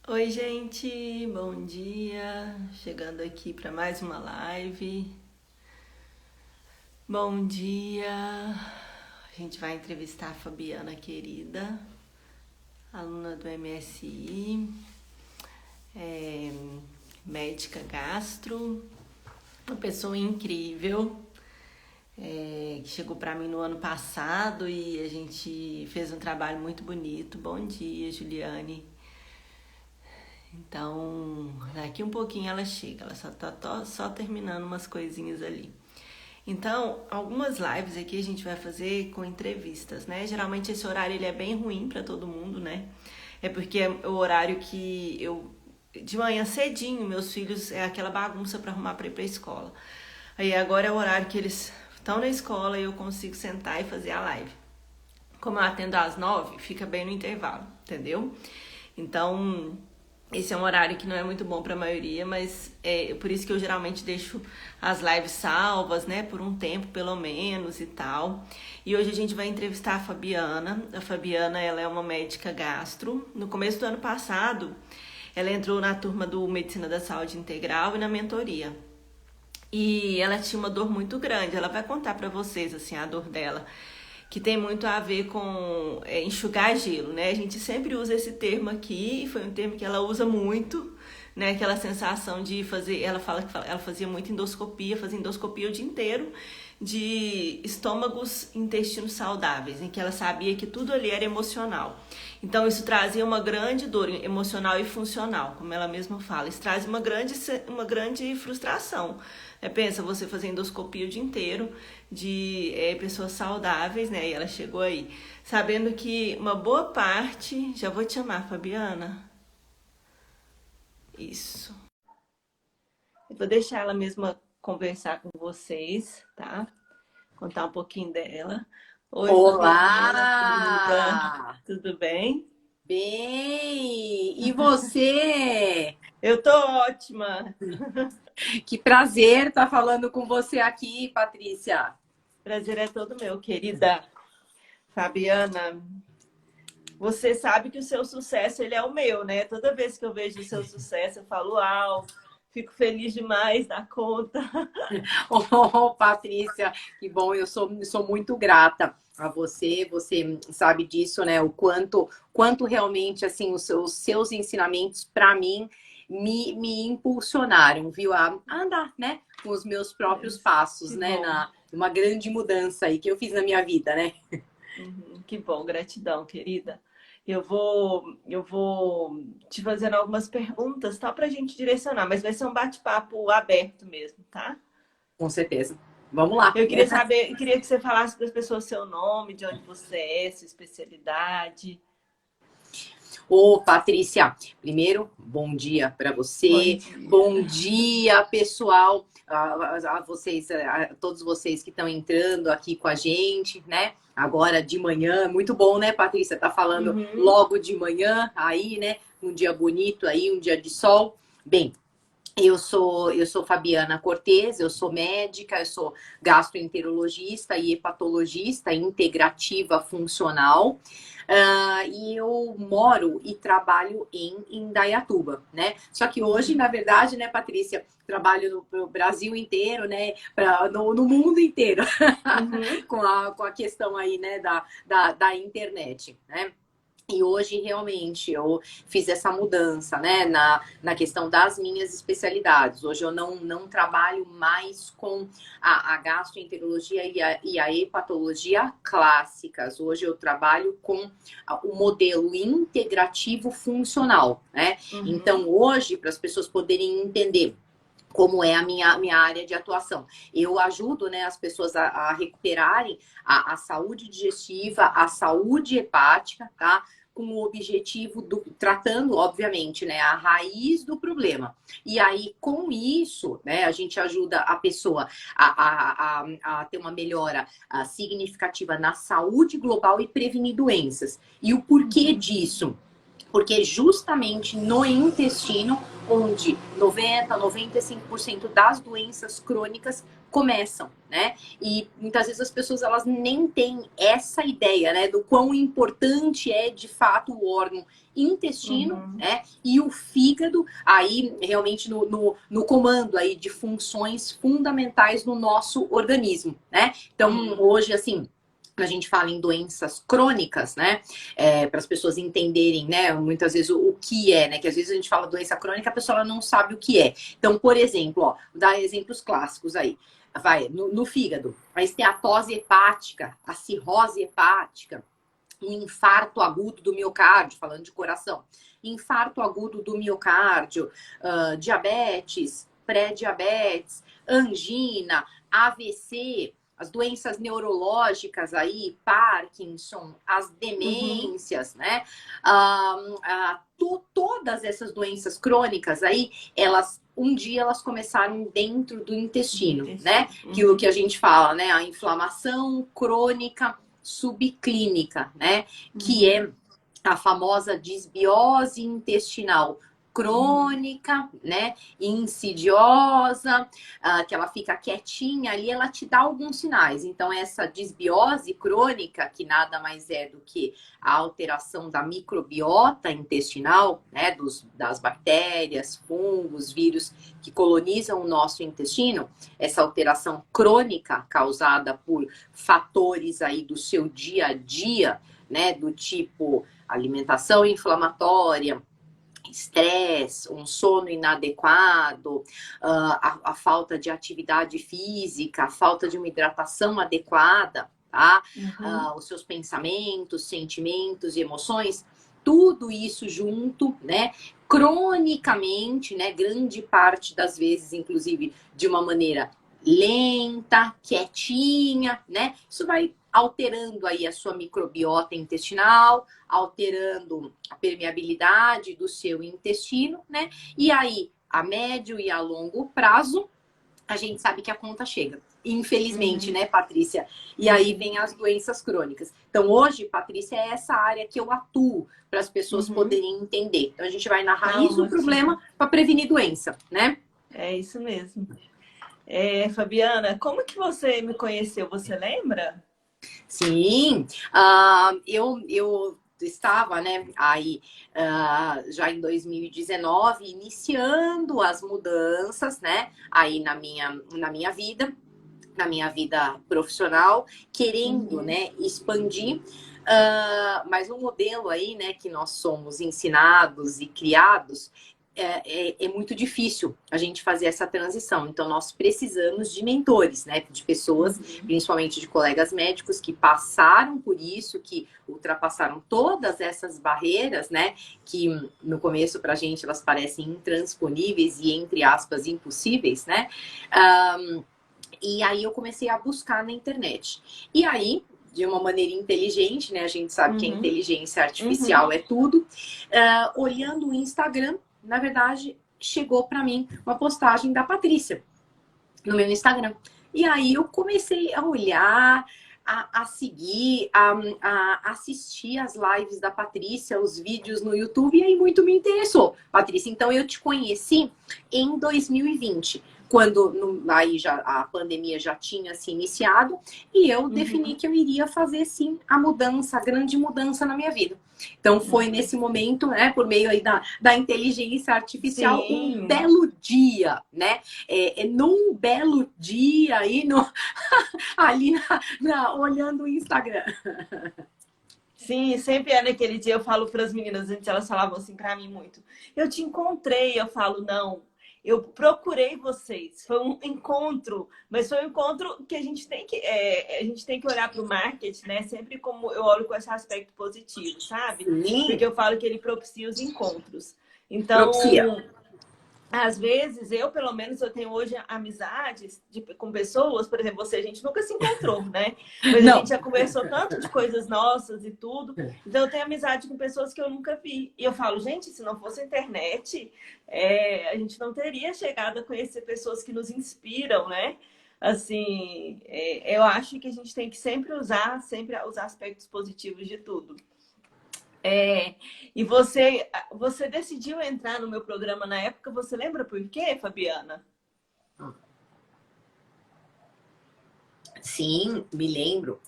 Oi, gente, bom dia. Chegando aqui para mais uma live. Bom dia. A gente vai entrevistar a Fabiana querida, aluna do MSI, é, médica gastro, uma pessoa incrível, que chegou para mim no ano passado e a gente fez um trabalho muito bonito. Bom dia, Juliane. Então, daqui um pouquinho ela chega, ela só tá só terminando umas coisinhas ali. Então, algumas lives aqui a gente vai fazer com entrevistas, né? Geralmente esse horário ele é bem ruim para todo mundo, né? É porque é o horário que eu de manhã cedinho, meus filhos é aquela bagunça para arrumar para ir para escola. Aí agora é o horário que eles estão na escola e eu consigo sentar e fazer a live. Como eu atendo às 9, fica bem no intervalo, entendeu? Então, esse é um horário que não é muito bom para a maioria, mas é por isso que eu geralmente deixo as lives salvas, né, por um tempo pelo menos e tal. E hoje a gente vai entrevistar a Fabiana. A Fabiana, ela é uma médica gastro. No começo do ano passado, ela entrou na turma do Medicina da Saúde Integral e na mentoria. E ela tinha uma dor muito grande. Ela vai contar para vocês assim a dor dela, que tem muito a ver com enxugar gelo, né? A gente sempre usa esse termo aqui, e foi um termo que ela usa muito, né? Aquela sensação de fazer, ela fala que ela fazia muita endoscopia, fazia endoscopia o dia inteiro de estômagos e intestinos saudáveis, em que ela sabia que tudo ali era emocional. Então isso trazia uma grande dor emocional e funcional, como ela mesma fala. Isso traz uma grande frustração. Pensa você fazer endoscopia o dia inteiro de pessoas saudáveis, né? E ela chegou aí, sabendo que uma boa parte. Já vou te chamar, Fabiana. Isso. Eu vou deixar ela mesma conversar com vocês, tá? Contar um pouquinho dela. Oi, Fabiana, querida. Olá! Tudo bem? Bem! E você? Eu tô ótima. Que prazer estar falando com você aqui, Patrícia. Prazer é todo meu, querida. Fabiana, você sabe que o seu sucesso ele é o meu, né? Toda vez que eu vejo o seu sucesso, eu falo, uau, fico feliz demais da conta. Oh, Patrícia, que bom, eu sou muito grata a você. Você sabe disso, né? O quanto realmente, assim, os seus ensinamentos, para mim, me impulsionaram, viu? A andar, né? Com os meus próprios passos, Que né? bom. Uma grande mudança aí que eu fiz na minha vida, né? Que bom, gratidão, querida. Eu vou te fazendo algumas perguntas, tá? Pra gente direcionar, mas vai ser um bate-papo aberto mesmo, tá? Com certeza. Vamos lá. Eu queria saber, queria que você falasse para as pessoas seu nome, de onde você é, sua especialidade. Ô, Patrícia, primeiro, bom dia para Bom você. dia. Bom dia, pessoal, a vocês, a todos vocês que estão entrando aqui com a gente, né? Agora de manhã, muito bom, né, Patrícia? Tá falando Uhum. logo de manhã, aí, né? Um dia bonito aí, um dia de sol. Bem, eu sou Fabiana Cortez, eu sou médica, eu sou gastroenterologista e hepatologista integrativa funcional. E eu moro e trabalho em Indaiatuba, né? Só que hoje, na verdade, né, Patrícia, trabalho no Brasil inteiro, né? No mundo inteiro, Uhum. com a questão aí, né, da internet, né? E hoje, realmente, eu fiz essa mudança, né, na questão das minhas especialidades. Hoje eu não trabalho mais com a gastroenterologia e a hepatologia clássicas. Hoje eu trabalho com o modelo integrativo funcional, né? Uhum. Então, hoje, para as pessoas poderem entender como é a minha área de atuação. Eu ajudo, né, as pessoas a recuperarem a saúde digestiva, a saúde hepática, tá? Com o objetivo tratando, obviamente, né, a raiz do problema. E aí, com isso, né, a gente ajuda a pessoa a ter uma melhora significativa na saúde global e prevenir doenças. E o porquê Uhum. disso? Porque justamente no intestino, onde 90, 95% das doenças crônicas começam, né? E muitas vezes as pessoas elas nem têm essa ideia, né, do quão importante é de fato o órgão intestino, né, e o fígado aí realmente no comando aí de funções fundamentais no nosso organismo, né? Então hoje assim a gente fala em doenças crônicas, né? Para as pessoas entenderem, né? Muitas vezes o que é, né? Que às vezes a gente fala doença crônica, a pessoa ela não sabe o que é. Então, por exemplo, ó, vou dar exemplos clássicos aí. Vai, no fígado, a esteatose hepática, a cirrose hepática, um infarto agudo do miocárdio, falando de coração, infarto agudo do miocárdio, diabetes, pré-diabetes, angina, AVC, as doenças neurológicas aí, Parkinson, as demências, né? Todas essas doenças crônicas aí, um dia elas começaram dentro do intestino, né? Aquilo que a gente fala, né? A inflamação crônica subclínica, né? Que é a famosa disbiose intestinal crônica, né, insidiosa, que ela fica quietinha ali, ela te dá alguns sinais. Então, essa disbiose crônica, que nada mais é do que a alteração da microbiota intestinal, né, das bactérias, fungos, vírus que colonizam o nosso intestino, essa alteração crônica causada por fatores aí do seu dia a dia, né, do tipo alimentação inflamatória, estresse, um sono inadequado, a falta de atividade física, a falta de uma hidratação adequada, tá? Os seus pensamentos, sentimentos e emoções, tudo isso junto, né? Cronicamente, né? Grande parte das vezes, inclusive, de uma maneira lenta, quietinha, né? Isso vai alterando aí a sua microbiota intestinal, alterando a permeabilidade do seu intestino, né? E aí, a médio e a longo prazo, a gente sabe que a conta chega. Infelizmente, né, Patrícia? E aí vem as doenças crônicas. Então, hoje, Patrícia, é essa área que eu atuo para as pessoas poderem entender. Então, a gente vai na raiz do problema para prevenir doença, né? É isso mesmo. Fabiana, como que você me conheceu? Você lembra? Sim, eu estava, né, aí já em 2019, iniciando as mudanças, né, aí na minha vida profissional, querendo, né, expandir, mas o modelo aí, né, que nós somos ensinados e criados, é muito difícil a gente fazer essa transição. Então, nós precisamos de mentores, né? De pessoas, principalmente de colegas médicos, que passaram por isso, que ultrapassaram todas essas barreiras, né? Que no começo, pra gente, elas parecem intransponíveis e, entre aspas, impossíveis, né? E aí eu comecei a buscar na internet. E aí, de uma maneira inteligente, né? A gente sabe que a inteligência artificial é tudo. Olhando o Instagram, na verdade, chegou para mim uma postagem da Patrícia no meu Instagram. E aí eu comecei a olhar, a seguir, a assistir as lives da Patrícia, os vídeos no YouTube, e aí muito me interessou. Patrícia, então eu te conheci em 2020. Quando aí já, a pandemia já tinha se iniciado, e eu defini que eu iria fazer, sim, a mudança, a grande mudança na minha vida. Então, foi nesse momento, né, por meio aí da inteligência artificial, Sim. um belo dia, né? Num belo dia aí, ali olhando o Instagram. Sim, sempre é naquele dia eu falo para as meninas, antes elas falavam assim para mim muito. Eu te encontrei, eu falo, não. Eu procurei vocês, foi um encontro, mas foi um encontro que a gente tem que olhar para o marketing, né? Sempre como eu olho com esse aspecto positivo, sabe? Sim. Porque eu falo que ele propicia os encontros. Então, às vezes, pelo menos, eu tenho hoje amizades com pessoas, por exemplo, você, a gente nunca se encontrou, né? Mas a gente já conversou tanto de coisas nossas e tudo. Então, eu tenho amizade com pessoas que eu nunca vi. E eu falo, gente, se não fosse a internet, a gente não teria chegado a conhecer pessoas que nos inspiram, né? Assim, eu acho que a gente tem que sempre usar os aspectos positivos de tudo. E você decidiu entrar no meu programa na época, você lembra por quê, Fabiana? Sim, me lembro.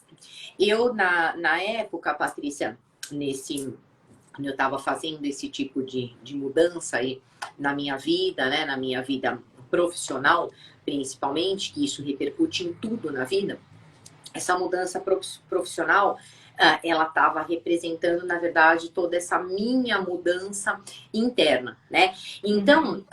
Eu, na época, Patrícia, quando eu estava fazendo esse tipo de mudança aí na minha vida, né? Na minha vida profissional, principalmente, que isso repercute em tudo na vida, essa mudança profissional, ela estava representando, na verdade, toda essa minha mudança interna, né? Então,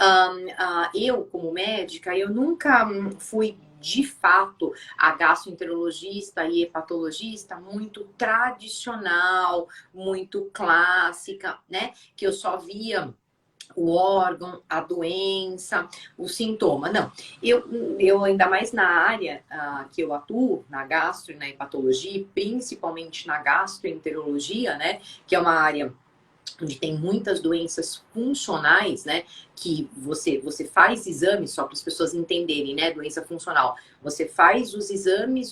eu, como médica, eu nunca fui de fato a gastroenterologista e hepatologista muito tradicional, muito clássica, né? Que eu só via o órgão, a doença, o sintoma. Não, eu ainda mais na área que eu atuo, na gastro e na hepatologia, principalmente na gastroenterologia, né, que é uma área onde tem muitas doenças funcionais, né, que você faz exames, só para as pessoas entenderem, né, doença funcional. Você faz os exames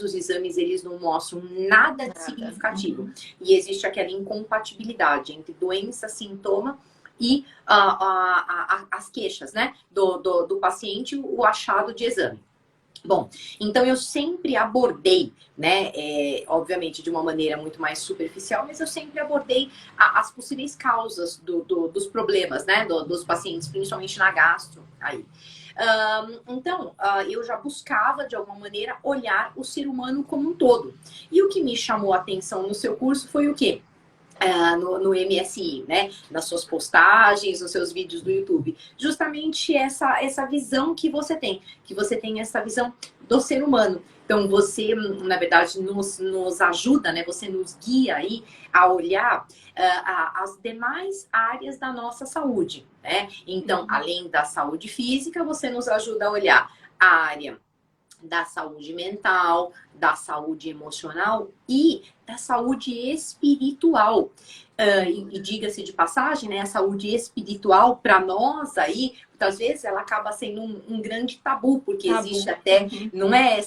eles não mostram nada de significativo. E existe aquela incompatibilidade entre doença, sintoma e as queixas, né, do paciente, o achado de exame. Bom, então eu sempre abordei, né, obviamente de uma maneira muito mais superficial, mas eu sempre abordei as possíveis causas dos problemas, né, dos pacientes, principalmente na gastro, aí. Então, eu já buscava, de alguma maneira, olhar o ser humano como um todo. E o que me chamou a atenção no seu curso foi o quê? No MSI, né? Nas suas postagens, nos seus vídeos do YouTube. Justamente essa visão que você tem essa visão do ser humano. Então, você, na verdade, nos ajuda, né? Você nos guia aí a olhar as demais áreas da nossa saúde, né? Então, além da saúde física, você nos ajuda a olhar a área da saúde mental, da saúde emocional e da saúde espiritual. E diga-se de passagem, né, a saúde espiritual, para nós aí, muitas vezes ela acaba sendo um grande tabu, porque existe até, não é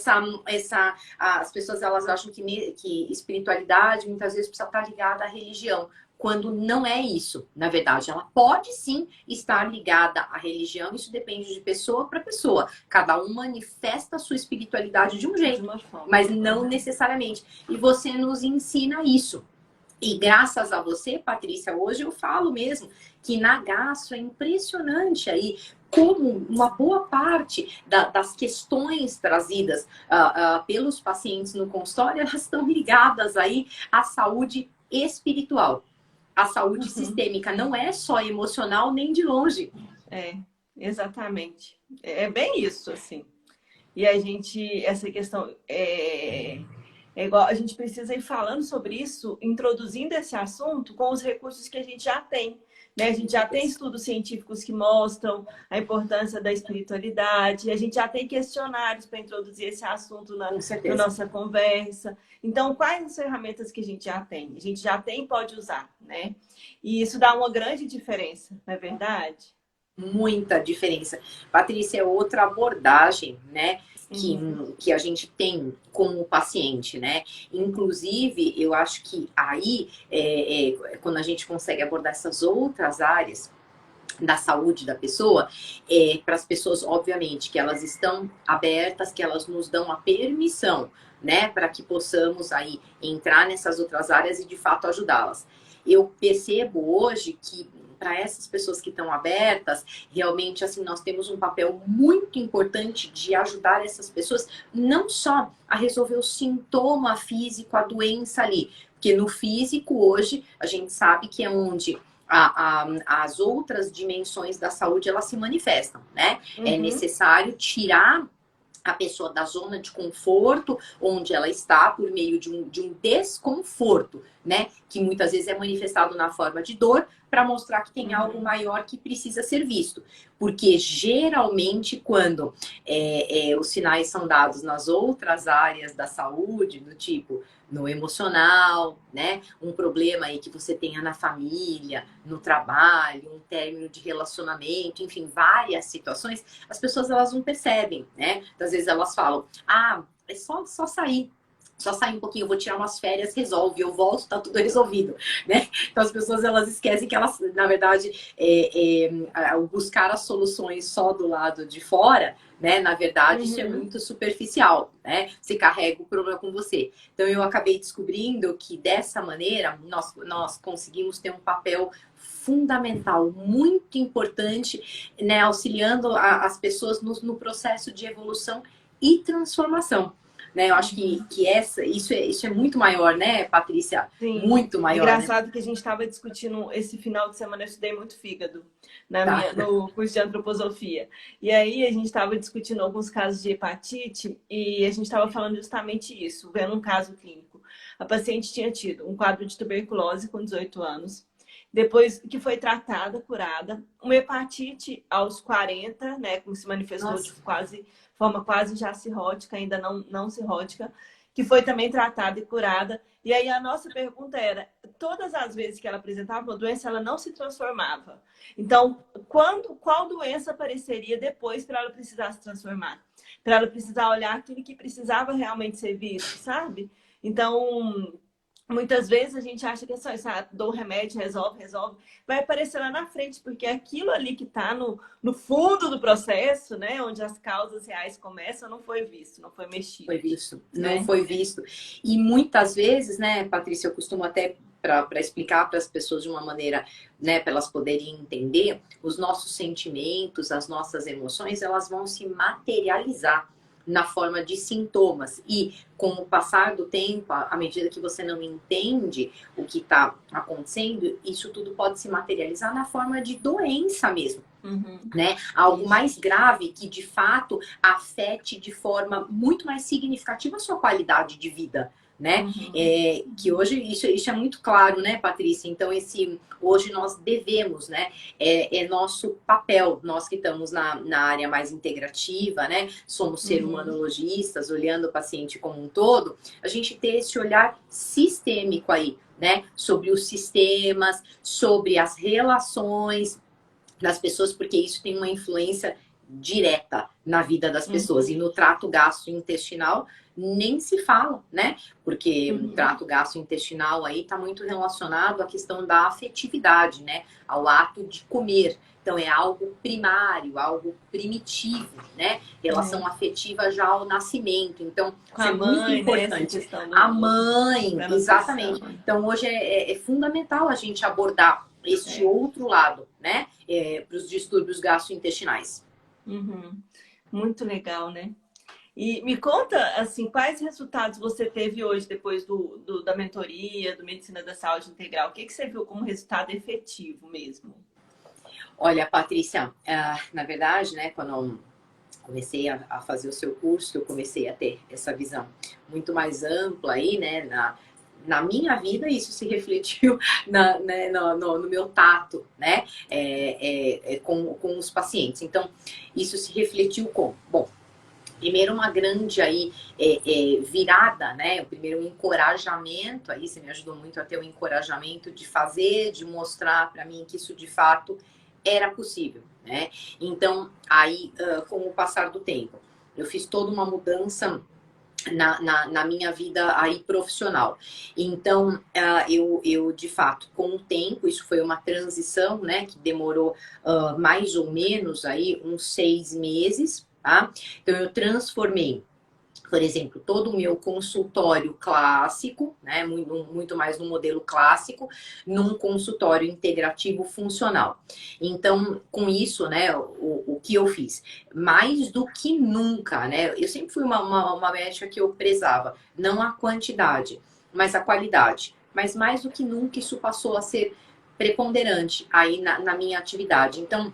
as pessoas elas acham que espiritualidade muitas vezes precisa estar ligada à religião, quando não é isso, na verdade. Ela pode sim estar ligada à religião, isso depende de pessoa para pessoa. Cada um manifesta a sua espiritualidade de um jeito, mas não necessariamente. E você nos ensina isso. E graças a você, Patrícia, hoje eu falo mesmo que na gastro é impressionante aí como uma boa parte das questões trazidas pelos pacientes no consultório, elas estão ligadas aí à saúde espiritual. A saúde sistêmica não é só emocional nem de longe. Exatamente. É bem isso, assim. E a gente, essa questão igual, a gente precisa ir falando sobre isso, introduzindo esse assunto com os recursos que a gente já tem. Né? A gente já tem estudos científicos que mostram a importância da espiritualidade, a gente já tem questionários para introduzir esse assunto na nossa conversa. Então, quais as ferramentas que a gente já tem? A gente já tem e pode usar, né? E isso dá uma grande diferença, não é verdade? Muita diferença. Patrícia, é outra abordagem, né? Que a gente tem com o paciente, né? Inclusive, eu acho que aí, quando a gente consegue abordar essas outras áreas da saúde da pessoa, para as pessoas, obviamente, que elas estão abertas, que elas nos dão a permissão, né? Para que possamos aí entrar nessas outras áreas e, de fato, ajudá-las. Eu percebo hoje que para essas pessoas que estão abertas, realmente, assim, nós temos um papel muito importante de ajudar essas pessoas não só a resolver o sintoma físico, a doença ali, porque no físico hoje a gente sabe que é onde as outras dimensões da saúde elas se manifestam, né? É necessário tirar a pessoa da zona de conforto onde ela está por meio de um desconforto, né? Que muitas vezes é manifestado na forma de dor para mostrar que tem algo maior que precisa ser visto. Porque geralmente quando os sinais são dados nas outras áreas da saúde, do tipo no emocional, né? Um problema aí que você tenha na família, no trabalho, um término de relacionamento, enfim, várias situações, as pessoas elas não percebem, né? Às vezes elas falam, é só sair. só sair um pouquinho, eu vou tirar umas férias, resolve, eu volto, tá tudo resolvido, né? Então as pessoas, elas esquecem que elas, na verdade, buscar as soluções só do lado de fora, né? Na verdade, isso é muito superficial, né? Você carrega o problema com você. Então eu acabei descobrindo que dessa maneira, nós conseguimos ter um papel fundamental, muito importante, né? Auxiliando as pessoas no processo de evolução e transformação. Né? Eu acho que isso é muito maior, né, Patrícia? Sim. Muito maior. Engraçado, né? que a gente estava discutindo esse final de semana, eu estudei muito fígado no curso de antroposofia. E aí a gente estava discutindo alguns casos de hepatite e a gente estava falando justamente isso, vendo um caso clínico. A paciente tinha tido um quadro de tuberculose com 18 anos, depois que foi tratada, curada, uma hepatite aos 40, né, como se manifestou de forma quase já cirrótica, ainda não cirrótica, que foi também tratada e curada. E aí a nossa pergunta era, todas as vezes que ela apresentava uma doença, ela não se transformava. Então, qual doença apareceria depois para ela precisar se transformar? Para ela precisar olhar aquilo que precisava realmente ser visto, sabe? Então, muitas vezes a gente acha que é só isso, dou remédio, resolve. Vai aparecer lá na frente, porque aquilo ali que está no fundo do processo, né, onde as causas reais começam, não foi visto, não foi mexido. Foi visto, né? não foi visto. E muitas vezes, né, Patrícia, eu costumo até para explicar para as pessoas de uma maneira, né, para elas poderem entender, os nossos sentimentos, as nossas emoções, elas vão se materializar na forma de sintomas. E com o passar do tempo, à medida que você não entende o que está acontecendo, isso tudo pode se materializar na forma de doença mesmo. Né? Algo mais grave que, de fato, afete de forma muito mais significativa a sua qualidade de vida. Né? Que hoje isso é muito claro, né, Patrícia? Então, hoje nós devemos, né? É nosso papel, nós que estamos na área mais integrativa, né? Somos ser humanologistas, olhando o paciente como um todo, a gente ter esse olhar sistêmico aí, né? Sobre os sistemas, sobre as relações das pessoas, porque isso tem uma influência direta na vida das pessoas. E no trato gastrointestinal nem se fala, né? Porque o trato gastrointestinal aí está muito relacionado à questão da afetividade, né? Ao ato de comer. Então é algo primário, algo primitivo, né? Relação afetiva já ao nascimento. Então, isso é muito importante. Né? A mãe, exatamente. Então hoje é fundamental a gente abordar este outro lado, né? Para os distúrbios gastrointestinais. Muito legal, né? E me conta, assim, quais resultados você teve hoje, depois da mentoria, do Medicina da Saúde Integral? O que você viu como resultado efetivo mesmo? Olha, Patrícia, na verdade, né, quando eu comecei a fazer o seu curso, eu comecei a ter essa visão muito mais ampla aí, né, na minha vida, isso se refletiu no meu tato, né? Com os pacientes. Então, isso se refletiu como? Bom, primeiro uma grande aí virada, né? O primeiro encorajamento aí, você me ajudou muito a ter o encorajamento de fazer, de mostrar para mim que isso de fato era possível, né? Então, aí, com o passar do tempo, eu fiz toda uma mudança na minha vida aí profissional. Então, eu de fato, com o tempo, isso foi uma transição, né, que demorou mais ou menos aí uns 6 meses, tá? Então, eu transformei, por exemplo, todo o meu consultório clássico, né, muito mais no modelo clássico, num consultório integrativo funcional. Então, com isso, né, o que eu fiz? Mais do que nunca, né, eu sempre fui uma médica que eu prezava, não a quantidade, mas a qualidade. Mas mais do que nunca, isso passou a ser preponderante aí na minha atividade. Então,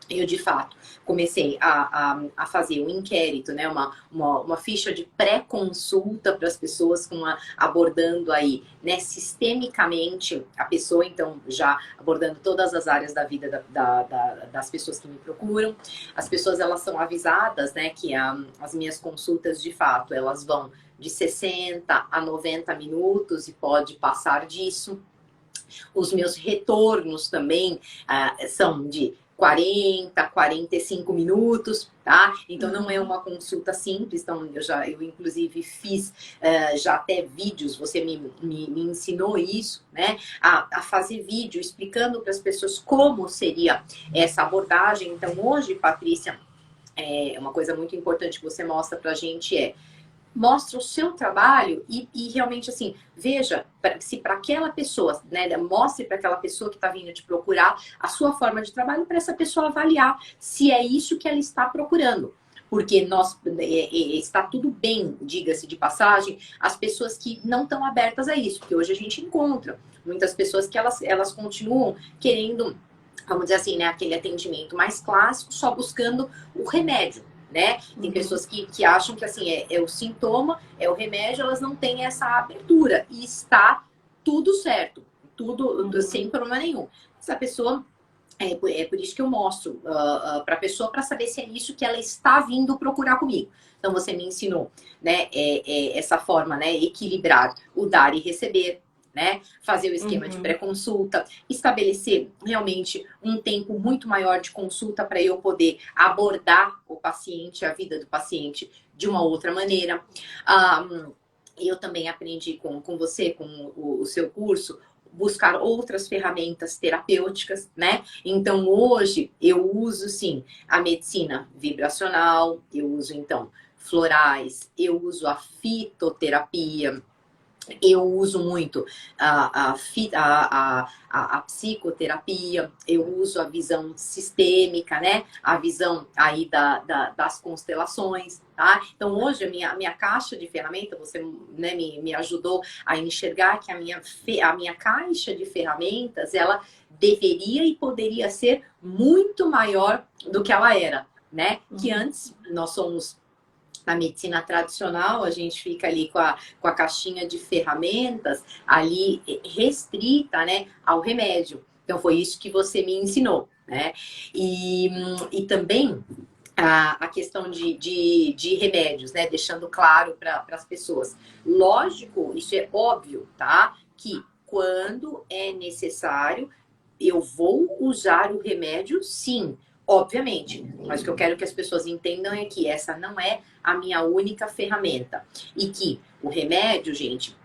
eu, de fato, comecei a fazer um inquérito, né? Uma ficha de pré-consulta para as pessoas, abordando aí, né, sistemicamente a pessoa, então, já abordando todas as áreas da vida das pessoas que me procuram. As pessoas, elas são avisadas, né, que as minhas consultas, de fato, elas vão de 60 a 90 minutos e pode passar disso. Os meus retornos também são de 40, 45 minutos, tá? Então não é uma consulta simples, então eu inclusive fiz já até vídeos, você me ensinou isso, né? A fazer vídeo explicando para as pessoas como seria essa abordagem. Então hoje, Patrícia, uma coisa muito importante que você mostra pra gente mostra o seu trabalho e realmente assim, veja se para aquela pessoa, né, mostre para aquela pessoa que está vindo te procurar a sua forma de trabalho para essa pessoa avaliar se é isso que ela está procurando. Porque está tudo bem, diga-se de passagem, as pessoas que não estão abertas a isso, porque hoje a gente encontra muitas pessoas que elas continuam querendo, vamos dizer assim, né, aquele atendimento mais clássico, só buscando o remédio. Né? Tem pessoas que acham que assim é o sintoma, é o remédio, elas não têm essa abertura e está tudo certo, tudo sem problema nenhum. Essa pessoa é por isso que eu mostro para a pessoa para saber se é isso que ela está vindo procurar comigo. Então você me ensinou, né, essa forma, né, equilibrar o dar e receber. Né? Fazer o esquema de pré-consulta, estabelecer realmente um tempo muito maior de consulta para eu poder abordar o paciente, a vida do paciente de uma outra maneira. Eu também aprendi com você, com o seu curso, buscar outras ferramentas terapêuticas, né? Então, hoje, eu uso, sim, a medicina vibracional, eu uso, então, florais, eu uso a fitoterapia, eu uso muito a psicoterapia, eu uso a visão sistêmica, né? A visão aí das constelações, tá? Então, hoje, a minha caixa de ferramenta, você, né, me ajudou a enxergar que a minha caixa de ferramentas, ela deveria e poderia ser muito maior do que ela era, né? Que antes, nós somos... Na medicina tradicional, a gente fica ali com a caixinha de ferramentas ali restrita, né, ao remédio. Então, foi isso que você me ensinou, né? E também a questão de remédios, né? Deixando claro para as pessoas. Lógico, isso é óbvio, tá? Que quando é necessário, eu vou usar o remédio, sim. Obviamente, mas o que eu quero que as pessoas entendam é que essa não é a minha única ferramenta. E que o remédio, gente,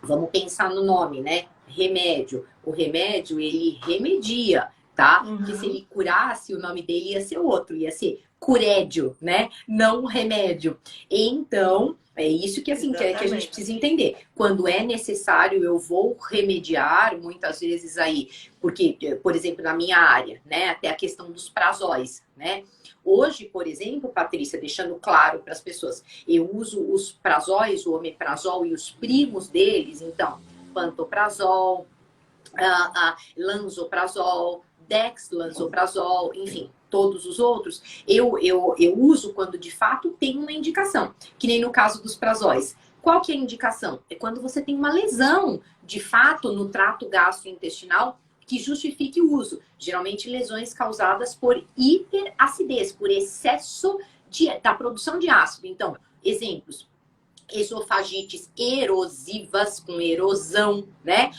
vamos pensar no nome, né? Remédio. O remédio, ele remedia, tá? Porque se ele curasse, o nome dele ia ser outro, ia ser curédio, né? Não remédio. Então, é isso que, assim, que a gente precisa entender. Quando é necessário, eu vou remediar, muitas vezes aí, porque, por exemplo, na minha área, né? Até a questão dos prazóis, né? Hoje, por exemplo, Patrícia, deixando claro para as pessoas, eu uso os prazóis, o omeprazol e os primos deles, então, pantoprazol, lansoprazol, dexlansoprazol, enfim, todos os outros, eu uso quando de fato tem uma indicação, que nem no caso dos prazóis. Qual que é a indicação? É quando você tem uma lesão, de fato, no trato gastrointestinal que justifique o uso. Geralmente lesões causadas por hiperacidez, por excesso da produção de ácido. Então, exemplos: esofagites erosivas, com erosão, né?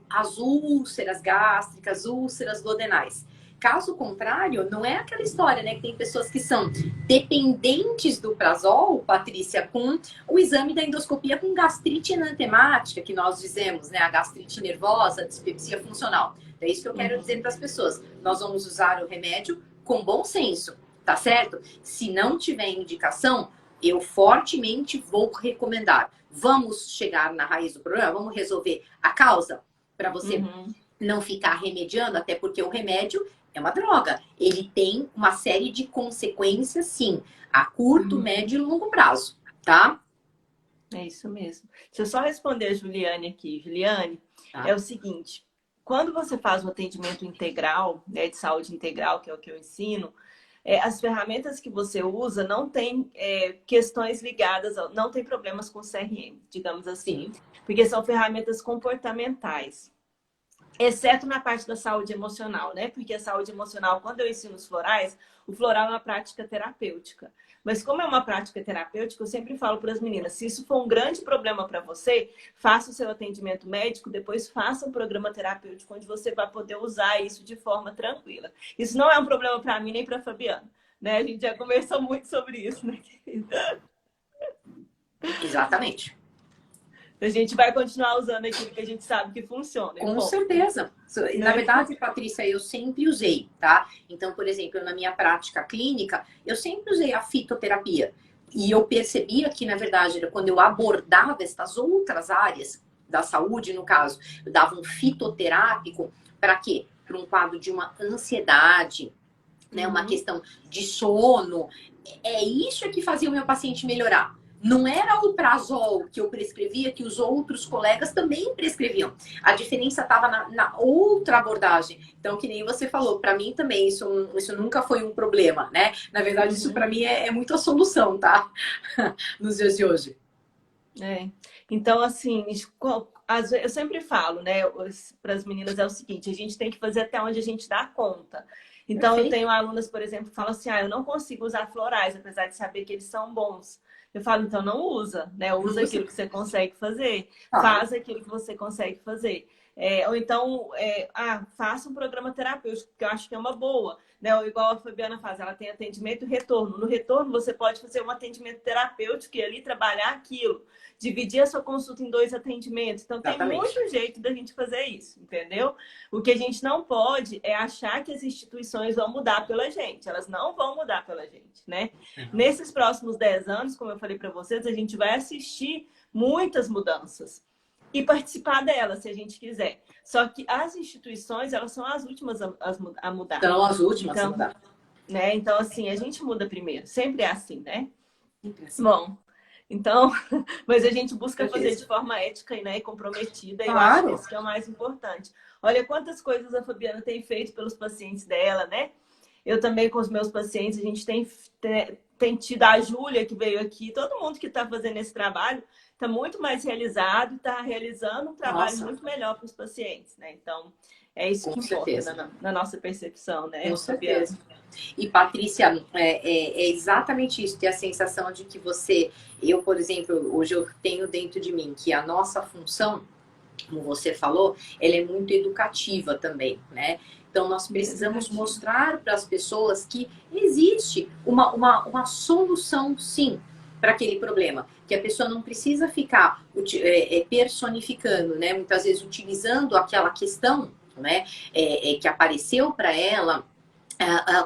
As úlceras gástricas, úlceras duodenais. Caso contrário, não é aquela história, né? Que tem pessoas que são dependentes do prazol, Patrícia, com o exame da endoscopia com gastrite enantemática, que nós dizemos, né? A gastrite nervosa, a dispepsia funcional. É isso que eu quero dizer para as pessoas. Nós vamos usar o remédio com bom senso, tá certo? Se não tiver indicação, eu fortemente vou recomendar. Vamos chegar na raiz do problema, vamos resolver a causa para você não ficar remediando, até porque o remédio é uma droga. Ele tem uma série de consequências, sim, a curto, médio e longo prazo, tá? É isso mesmo. Deixa eu só responder a Juliane aqui. Juliane, Tá. É o seguinte, quando você faz um atendimento integral, né, de saúde integral, que é o que eu ensino, as ferramentas que você usa não tem questões ligadas, não tem problemas com CRM, digamos assim, porque são ferramentas comportamentais. exceto na parte da saúde emocional, né? Porque a saúde emocional, quando eu ensino os florais, o floral é uma prática terapêutica. Mas como é uma prática terapêutica, eu sempre falo para as meninas, se isso for um grande problema para você, faça o seu atendimento médico, depois faça um programa terapêutico onde você vai poder usar isso de forma tranquila. Isso não é um problema para mim nem para a Fabiana, né? A gente já conversou muito sobre isso, né, querida? Exatamente. A gente vai continuar usando aquilo que a gente sabe que funciona. Com certeza. Na verdade, Patrícia, eu sempre usei, tá? Então, por exemplo, na minha prática clínica, eu sempre usei a fitoterapia. E eu percebia que, na verdade, quando eu abordava essas outras áreas da saúde, no caso, eu dava um fitoterápico, para quê? Para um quadro de uma ansiedade, né? Uma questão de sono. É isso que fazia o meu paciente melhorar. Não era o prazol que eu prescrevia, que os outros colegas também prescreviam. A diferença estava na outra abordagem. Então, que nem você falou, para mim também isso nunca foi um problema, né? Na verdade, isso para mim é muito a solução, tá? Nos dias de hoje. Então, assim, eu sempre falo, né, para as meninas é o seguinte, a gente tem que fazer até onde a gente dá conta. Então, eu tenho alunas, por exemplo, que falam assim, eu não consigo usar florais, apesar de saber que eles são bons. Eu falo, então não usa, né? Usa aquilo que você consegue fazer. Faz aquilo que você consegue fazer. Ou então, faça um programa terapêutico, que eu acho que é uma boa. Né? Ou igual a Fabiana faz, ela tem atendimento e retorno. No retorno, você pode fazer um atendimento terapêutico e ali trabalhar aquilo. Dividir a sua consulta em 2 atendimentos. Então, tem muito jeito da gente fazer isso, entendeu? O que a gente não pode é achar que as instituições vão mudar pela gente. Elas não vão mudar pela gente, né? Nesses próximos 10 anos, como eu falei para vocês, a gente vai assistir muitas mudanças e participar delas, se a gente quiser. Só que as instituições, elas são as últimas a mudar. São as últimas a mudar. Né? Então, assim, a gente muda primeiro. Sempre é assim, né? Sempre é assim. Bom, então, mas a gente busca fazer de forma ética e, né, comprometida. E eu acho que isso que é o mais importante. Olha quantas coisas a Fabiana tem feito pelos pacientes dela, né? Eu também, com os meus pacientes, a gente tem tido a Júlia, que veio aqui, todo mundo que está fazendo esse trabalho está muito mais realizado e está realizando um trabalho muito melhor para os pacientes, né? Então, é isso que importa na nossa percepção, né? Com certeza. E, Patrícia, é exatamente isso, ter a sensação de que eu, por exemplo, hoje eu tenho dentro de mim que a nossa função, como você falou, ela é muito educativa também, né? Então, nós precisamos mostrar para as pessoas que existe uma solução, sim, para aquele problema. Que a pessoa não precisa ficar personificando, né? Muitas vezes utilizando aquela questão, né? Que apareceu para ela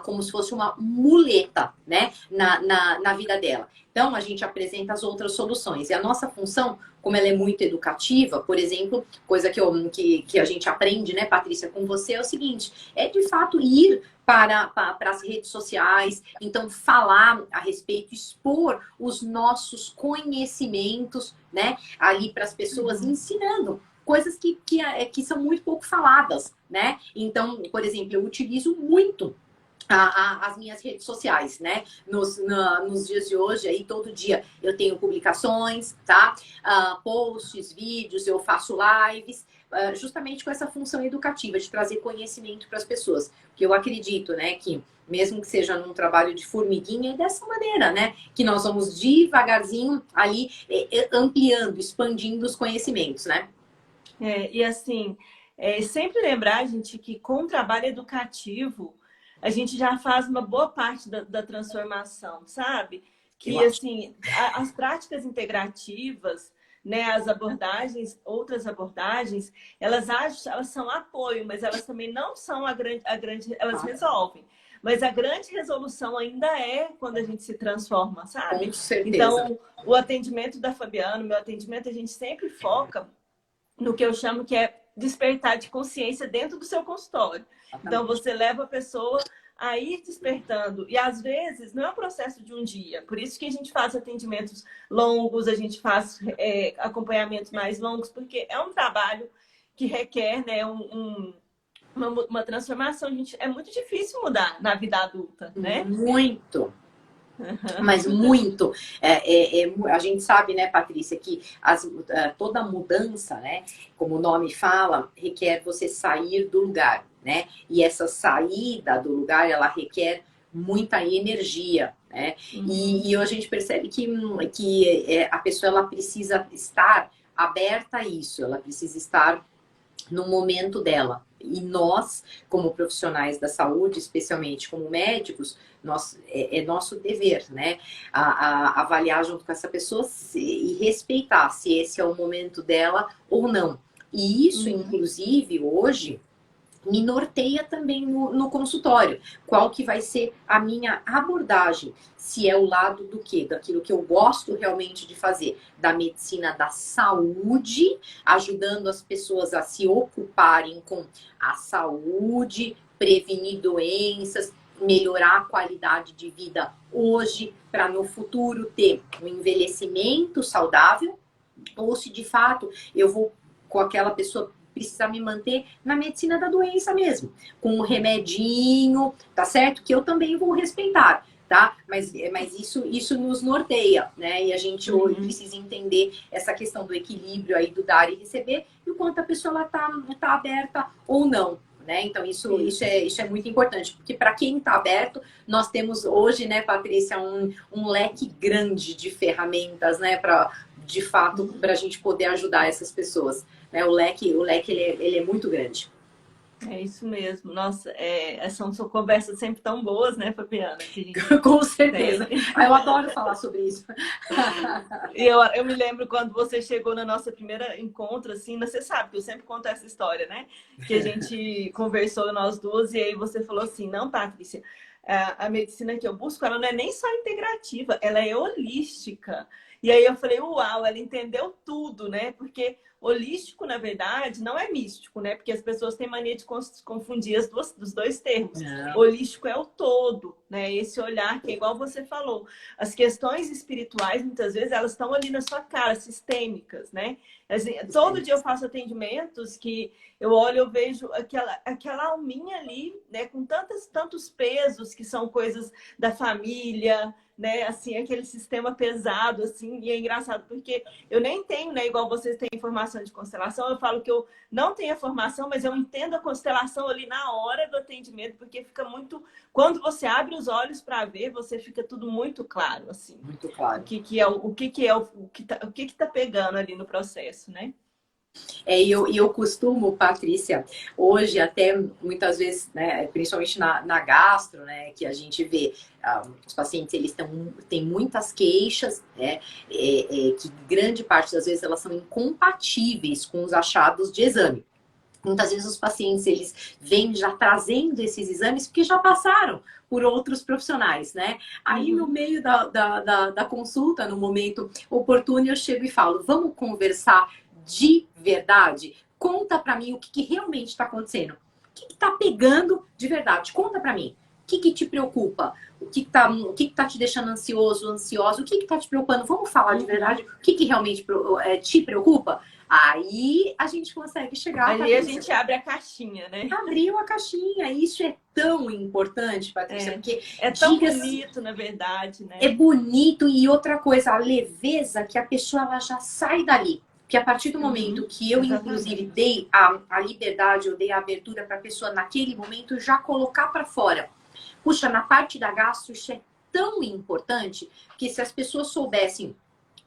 como se fosse uma muleta, né? Na vida dela. Então, a gente apresenta as outras soluções. E a nossa função, como ela é muito educativa, por exemplo, coisa que a gente aprende, né, Patrícia, com você, é o seguinte, é de fato ir para as redes sociais, então falar a respeito, expor os nossos conhecimentos, né, ali para as pessoas, ensinando coisas que são muito pouco faladas, né? Então, por exemplo, eu utilizo muito as minhas redes sociais, né? Nos dias de hoje, aí todo dia eu tenho publicações, tá? Posts, vídeos, eu faço lives, justamente com essa função educativa de trazer conhecimento para as pessoas. Porque eu acredito, né, que mesmo que seja num trabalho de formiguinha, é dessa maneira, né? Que nós vamos devagarzinho ali ampliando, expandindo os conhecimentos, né? E assim, sempre lembrar, gente, que com o trabalho educativo a gente já faz uma boa parte da transformação, sabe? Que, assim, as práticas integrativas, né, as abordagens, outras abordagens, elas são apoio, mas elas também não são a grande elas resolvem. Mas a grande resolução ainda é quando a gente se transforma, sabe? Com certeza. Então, o atendimento da Fabiana, o meu atendimento, a gente sempre foca no que eu chamo que é despertar de consciência dentro do seu consultório. Então, você leva a pessoa a ir despertando. E, às vezes, não é um processo de um dia. Por isso que a gente faz atendimentos longos, a gente faz acompanhamentos mais longos, porque é um trabalho que requer, né, uma transformação. É muito difícil mudar na vida adulta, né? Muito. Mas muito. A gente sabe, né, Patrícia, que toda mudança, né, como o nome fala, requer você sair do lugar, né? E essa saída do lugar, ela requer muita energia, né? E a gente percebe que a pessoa ela precisa estar aberta a isso, ela precisa estar no momento dela. E nós, como profissionais da saúde, especialmente como médicos, é nosso dever, né? Avaliar junto com essa pessoa e respeitar se esse é o momento dela ou não. E isso, inclusive, hoje me norteia também no consultório. Qual que vai ser a minha abordagem? Se é o lado do quê? Daquilo que eu gosto realmente de fazer. Da medicina da saúde, ajudando as pessoas a se ocuparem com a saúde, prevenir doenças, melhorar a qualidade de vida hoje, para no futuro ter um envelhecimento saudável, ou se de fato eu vou com aquela pessoa precisar me manter na medicina da doença mesmo, com um remedinho, tá certo? Que eu também vou respeitar, tá? Mas isso nos norteia, né? E a gente hoje precisa entender essa questão do equilíbrio aí do dar e receber e o quanto a pessoa ela tá aberta ou não. Né? Então, isso é muito importante, porque para quem está aberto, nós temos hoje, né, Patrícia, um leque grande de ferramentas, né, de fato, para a gente poder ajudar essas pessoas. Né? O leque ele é muito grande. É isso mesmo. Nossa, são conversas sempre tão boas, né, Fabiana? Que a gente Com certeza. Eu adoro falar sobre isso. Eu me lembro quando você chegou na nossa primeira encontro, assim, você sabe que eu sempre conto essa história, né? Que a gente conversou nós duas e aí você falou assim, não, Patrícia, a medicina que eu busco, ela não é nem só integrativa, ela é holística. E aí eu falei, uau, ela entendeu tudo, né? Porque holístico, na verdade, não é místico, né? Porque as pessoas têm mania de confundir os dois termos. Não. Holístico é o todo, né? Esse olhar que é igual você falou. As questões espirituais, muitas vezes, elas estão ali na sua cara, sistêmicas, né? Assim, todo dia eu faço atendimentos que eu olho, eu vejo aquela alminha ali, né? Com tantos pesos que são coisas da família, né? Assim, aquele sistema pesado, assim, e é engraçado porque eu nem tenho, né? Igual vocês têm formação de constelação, eu falo que eu não tenho a formação, mas eu entendo a constelação ali na hora do atendimento, porque fica muito... Quando você abre os olhos para ver, você fica tudo muito claro, assim. Muito claro. O que tá pegando ali no processo, né? E eu costumo, Patrícia, hoje até muitas vezes, né, principalmente na gastro, né, que a gente vê os pacientes, eles têm muitas queixas, né, que grande parte das vezes elas são incompatíveis com os achados de exame. Muitas vezes os pacientes, eles vêm já trazendo esses exames porque já passaram por outros profissionais, né? Aí no meio da consulta, no momento oportuno, eu chego e falo, vamos conversar de verdade? Conta pra mim o que realmente está acontecendo. O que tá pegando de verdade? Conta pra mim. O que te preocupa? O que tá te deixando ansioso, ansiosa? O que tá te preocupando? Vamos falar de verdade? O que realmente te preocupa? Aí a gente consegue chegar... Aí a gente abre a caixinha, né? Abriu a caixinha. Isso é tão importante, Patrícia, porque... É tão bonito, na verdade, né? É bonito. E outra coisa, a leveza que a pessoa ela já sai dali. Porque a partir do momento que eu, inclusive, dei a liberdade, eu dei a abertura para a pessoa naquele momento já colocar para fora. Puxa, na parte da gastro, isso é tão importante que se as pessoas soubessem,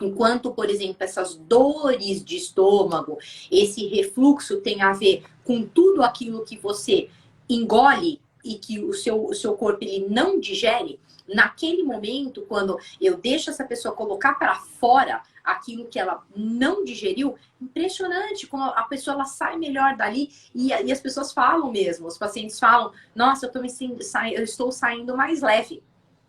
enquanto, por exemplo, essas dores de estômago, esse refluxo tem a ver com tudo aquilo que você engole e que o seu corpo ele não digere, naquele momento, quando eu deixo essa pessoa colocar para fora aquilo que ela não digeriu, impressionante como a pessoa ela sai melhor dali e as pessoas falam mesmo, os pacientes falam, nossa, eu estou saindo mais leve.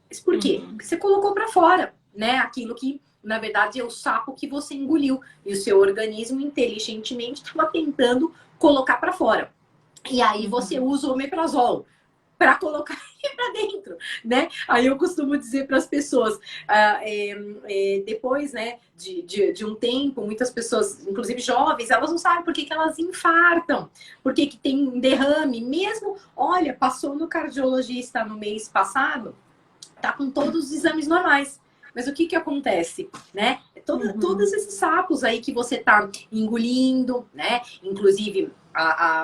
Mas por quê? Porque você colocou para fora, né? Aquilo que, na verdade, é o sapo que você engoliu e o seu organismo inteligentemente estava tentando colocar para fora. E aí você usa o omeprazol para colocar ele para dentro, né? Aí eu costumo dizer para as pessoas, depois, né, de um tempo, muitas pessoas, inclusive jovens, elas não sabem por que elas infartam, por que tem um derrame, mesmo, olha, passou no cardiologista no mês passado, tá com todos os exames normais. Mas o que que acontece, né? Todos esses sapos aí que você tá engolindo, né? Inclusive,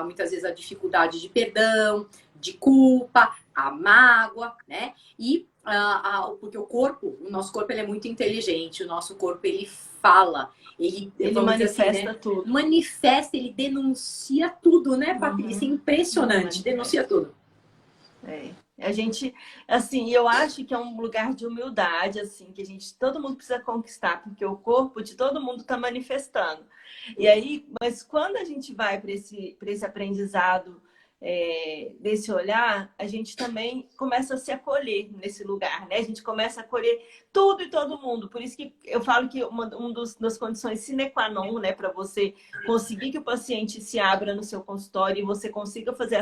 muitas vezes a dificuldade de perdão, de culpa, a mágoa, né? E porque o nosso corpo ele é muito inteligente, o nosso corpo ele fala, ele manifesta assim, né? tudo. Manifesta, ele denuncia tudo, né, Patrícia? Impressionante, denuncia tudo. A gente, assim, eu acho que é um lugar de humildade, assim, que todo mundo precisa conquistar, porque o corpo de todo mundo está manifestando. E aí, mas quando a gente vai para esse aprendizado desse olhar, a gente também começa a se acolher nesse lugar, né? A gente começa a acolher tudo e todo mundo. Por isso que eu falo que uma das condições sine qua non, né, para você conseguir que o paciente se abra no seu consultório e você consiga fazer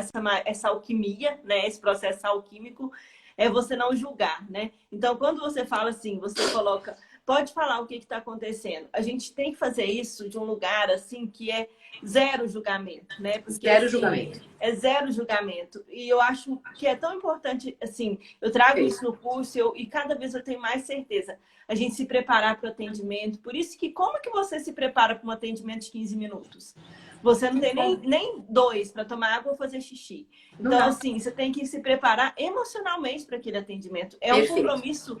essa alquimia, né, esse processo alquímico, é você não julgar, né? Então, quando você fala assim, você coloca, pode falar o que está acontecendo. A gente tem que fazer isso de um lugar assim que é zero julgamento, né? Porque, zero julgamento. É zero julgamento. E eu acho que é tão importante, assim, eu trago isso no curso e cada vez eu tenho mais certeza. A gente se preparar para o atendimento. Por isso que, como que você se prepara para um atendimento de 15 minutos? Você não tem nem 2 para tomar água ou fazer xixi. Então, assim, você tem que se preparar emocionalmente para aquele atendimento. É um compromisso.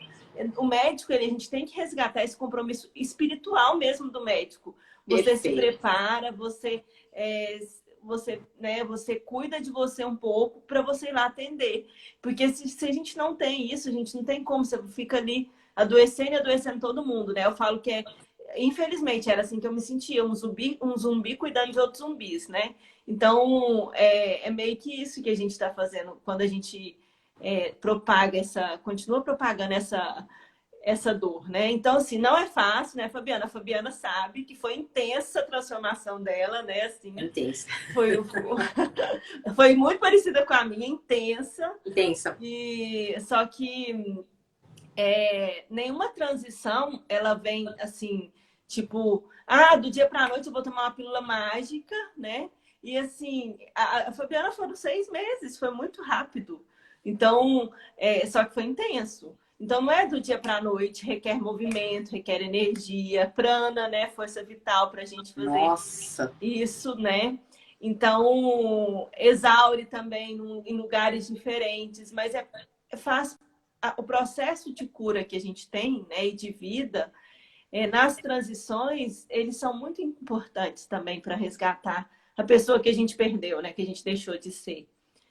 O médico, a gente tem que resgatar esse compromisso espiritual mesmo do médico. Você se prepara, você cuida de você um pouco para você ir lá atender. Porque se a gente não tem isso, a gente não tem como. Você fica ali adoecendo e adoecendo todo mundo, né? Eu falo que infelizmente, era assim que eu me sentia, um zumbi cuidando de outros zumbis, né? Então, é meio que isso que a gente está fazendo quando a gente continua propagando essa dor, né? Então, assim, não é fácil, né, Fabiana? A Fabiana sabe que foi intensa a transformação dela, né? Assim, intensa. Foi muito parecida com a minha, intensa. Intensa. Só que nenhuma transição, ela vem assim, tipo, do dia para a noite eu vou tomar uma pílula mágica, né? E assim, a Fabiana foram 6 meses, foi muito rápido. Então, só que foi intenso. Então, não é do dia para a noite, requer movimento, requer energia, prana, né? Força vital para a gente fazer isso, né? Então, exaure também em lugares diferentes, mas faz o processo de cura que a gente tem, né, e de vida, nas transições, eles são muito importantes também para resgatar a pessoa que a gente perdeu, né, que a gente deixou de ser.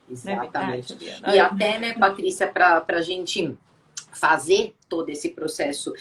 Exatamente. E até, né, Patrícia, para a gente fazer todo esse processo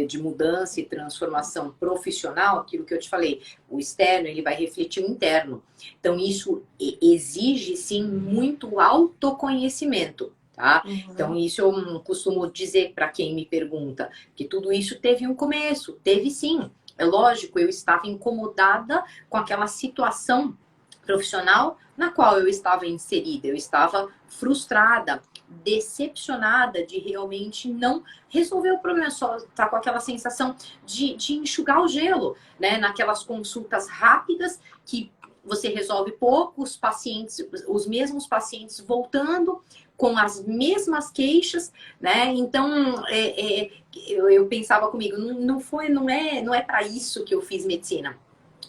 de mudança e transformação profissional, aquilo que eu te falei, o externo ele vai refletir o interno. Então isso exige sim muito autoconhecimento. Tá? Então isso eu costumo dizer para quem me pergunta, que tudo isso teve um começo, teve sim. É lógico, eu estava incomodada com aquela situação profissional na qual eu estava inserida, eu estava frustrada, decepcionada de realmente não resolver o problema, só tá com aquela sensação de enxugar o gelo, né? Naquelas consultas rápidas que você resolve pouco, os mesmos pacientes voltando com as mesmas queixas, né? Então, eu pensava comigo, não é para isso que eu fiz medicina.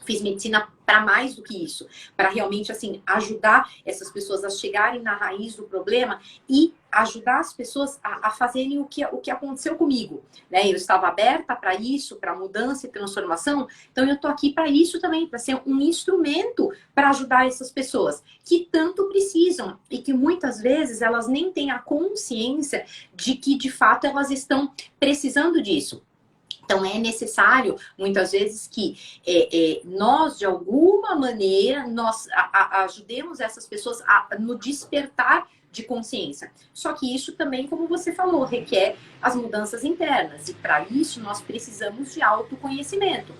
Fiz medicina para mais do que isso, para realmente assim ajudar essas pessoas a chegarem na raiz do problema e ajudar as pessoas a fazerem o que aconteceu comigo, né? Eu estava aberta para isso, para mudança e transformação, então eu tô aqui para isso também, para ser um instrumento para ajudar essas pessoas que tanto precisam e que muitas vezes elas nem têm a consciência de que de fato elas estão precisando disso. Então, é necessário, muitas vezes, que nós, de alguma maneira, nós ajudemos essas pessoas no despertar de consciência. Só que isso também, como você falou, requer as mudanças internas. E, para isso, nós precisamos de autoconhecimento.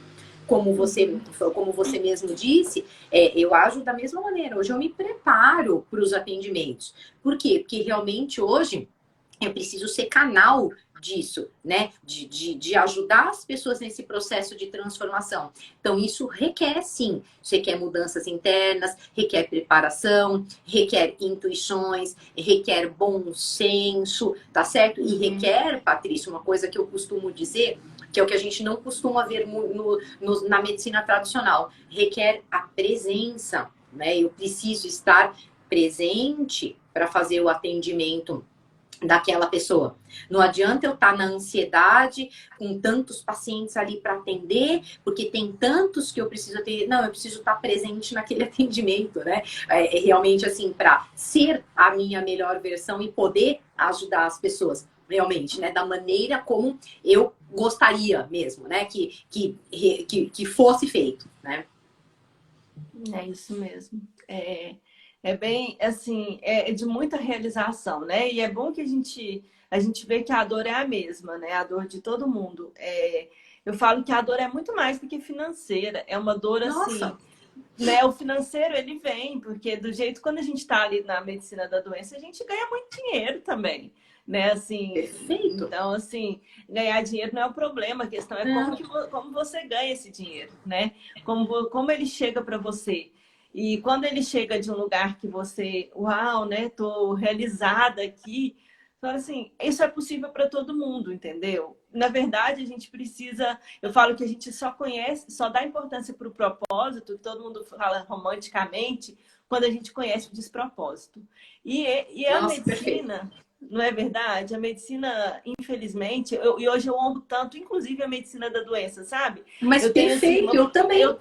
Como você mesmo disse, eu ajo da mesma maneira. Hoje eu me preparo para os atendimentos. Por quê? Porque realmente hoje eu preciso ser canal disso, né? De ajudar as pessoas nesse processo de transformação. Então, isso requer, sim, isso requer mudanças internas, requer preparação, requer intuições, requer bom senso, tá certo? E requer, Patrícia, uma coisa que eu costumo dizer, que é o que a gente não costuma ver na medicina tradicional, requer a presença, né? Eu preciso estar presente para fazer o atendimento daquela pessoa. Não adianta eu estar na ansiedade, com tantos pacientes ali para atender, porque tem tantos que eu preciso atender. Não, eu preciso estar presente naquele atendimento, né? É realmente assim, para ser a minha melhor versão e poder ajudar as pessoas. Realmente, né? Da maneira como eu gostaria mesmo, né? Que fosse feito, né? É isso mesmo. É bem, assim, é de muita realização, né? E é bom que a gente vê que a dor é a mesma, né? A dor de todo mundo. Eu falo que a dor é muito mais do que financeira. É uma dor, assim, Nossa, né? O financeiro, ele vem, porque do jeito, quando a gente está ali na medicina da doença, a gente ganha muito dinheiro também. Né, assim, perfeito. então, assim, ganhar dinheiro não é o problema, a questão é Não, como você ganha esse dinheiro, né? Como ele chega para você. E quando ele chega de um lugar que você, uau, né, tô realizada aqui, fala assim, isso é possível para todo mundo, entendeu? Na verdade, a gente precisa, eu falo que a gente só conhece, só dá importância para o propósito, que todo mundo fala romanticamente, quando a gente conhece o despropósito. E a nossa, perfeito. medicina, não é verdade? A medicina, infelizmente, e hoje eu amo tanto, inclusive a medicina da doença, sabe? Mas Eu tenho assim, perfeito, eu também. eu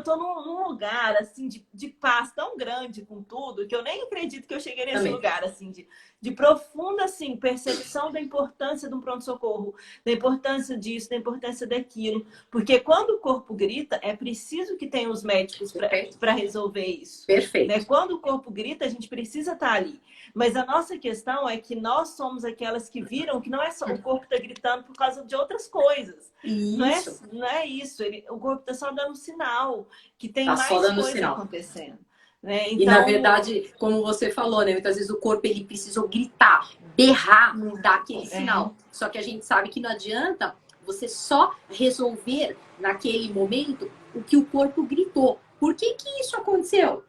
tô num lugar assim de paz tão grande com tudo que eu nem acredito que eu cheguei nesse Também. lugar assim de profunda assim percepção da importância de um pronto-socorro, da importância disso, da importância daquilo, porque quando o corpo grita, é preciso que tenha os médicos Perfeito. para resolver isso. Né? Perfeito. Quando o corpo grita, a gente precisa estar ali. Mas a nossa questão é que nós somos aquelas que viram que não é só o corpo está gritando por causa de outras coisas. Isso. Não é isso. O corpo está só dando sinal que tem Tá só mais dando coisa sinal. acontecendo. Né? E na Então, verdade, como você falou, né? Muitas vezes o corpo ele precisou gritar, berrar, dar aquele é, sinal. Só que a gente sabe que não adianta você só resolver naquele momento o que o corpo gritou. Por que que isso aconteceu?